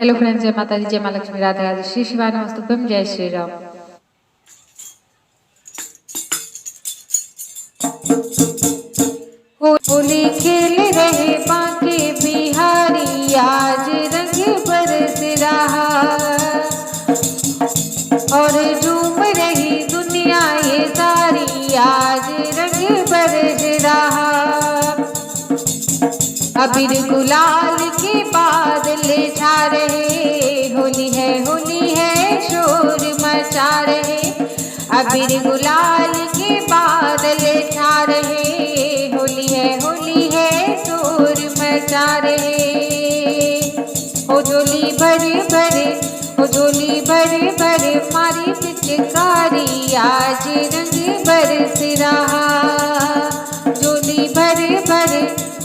Hello friends, जय माता दी, जय माँ लक्ष्मी, राधे राधे, श्री शिवाय नमस्तुभ्यम, जय श्री राम। होली खेल रहे बांके बिहारी, आज रंग बरस रहा और झूम रही दुनिया ये सारी, आज रंग बरस रहा। अबीर गुलाल के बादल छा रहे, होली है शोर मचा रहे। अबीर गुलाल के बादल छा रहे, होली है शोर मचा रहे। हो झोली भर भर, हो झोली भर भर मारी पिचकारी, आज रंग बरस रहा। झोली भर भर,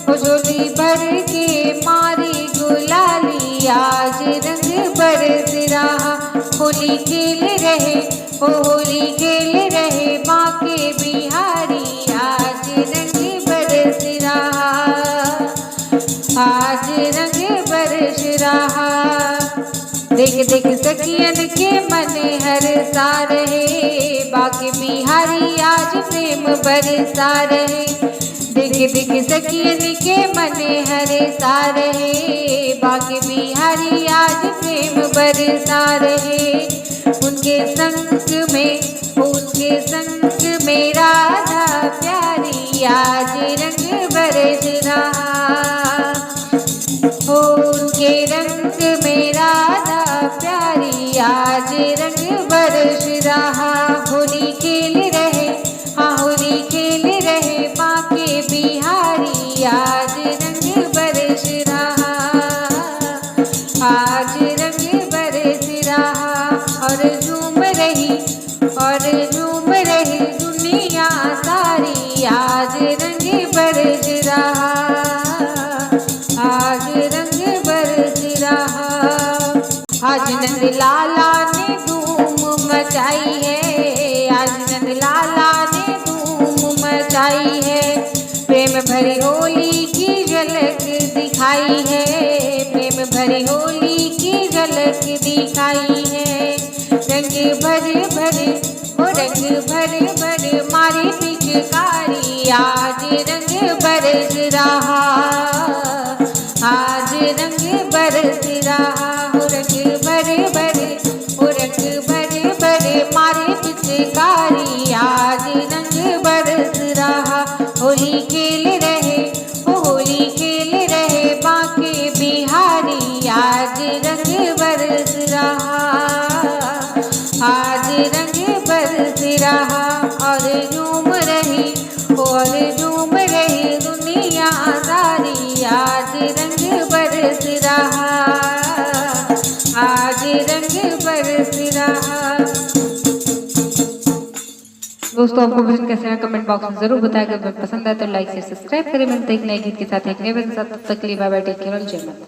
हो झोली भर के मारी गुलाली, आज रंग बरस रहा। होली खेल रहे, ओ होली खेल रहे बांके बिहारी, आज रंग बरस रहा, आज रंग बरस रहा। देख देख सखियन के मन हरसा रहे, बांके बिहारी आज प्रेम बरसा रहे। देख देख सखियन के मन हरसा रहे, बांके बिहारी आज प्रेम बरसा रहे। उनके संग में राधा प्यारी, आज रंग बरस रहा। हो उनके रंग में राधा प्यारी, आज रंग बरस रहा। होली खेल रहे, हाँ होली खेल रहे बांके बिहारी, आज रंग बरस रहा, आज रंग बरस रहा। और झूम रही दुनिया सारी, आज रंग बरस रहा, आज रंग बरस रहा। आज नंद लाला ने धूम मचाई है, आज नंद लाला ने धूम मचाई है। प्रेम भरी होली की झलक दिखाई है, प्रेम भरी होली की झलक दिखाई है। रंग भर भर, ओ रंग भर भर मारी पिचकारी, आज रंग बरस रहा, आज रंग बरस रहा। हो रंग भर भर, ओ रंग भर भर मारी पिचकारी, आज रंग बरस रहा। होली खेल रहे, ओ होली खेल रहे बांके बिहारी, आज रंग बरस रहा, आज रंग बरस रहा। और झूम रही दुनिया सारी, आज रंग बरस रहा, आज रंग बरस रहा। दोस्तों, आपको भजन कैसे लगा कमेंट बॉक्स में जरूर बताएगा। अगर पसंद आए तो लाइक से सब्सक्राइब करें। मिलते हैं एक नए गीत के साथ, एक नए भजन के साथ। तब तक के लिए बाय बाय, टेक केयर, जय माता।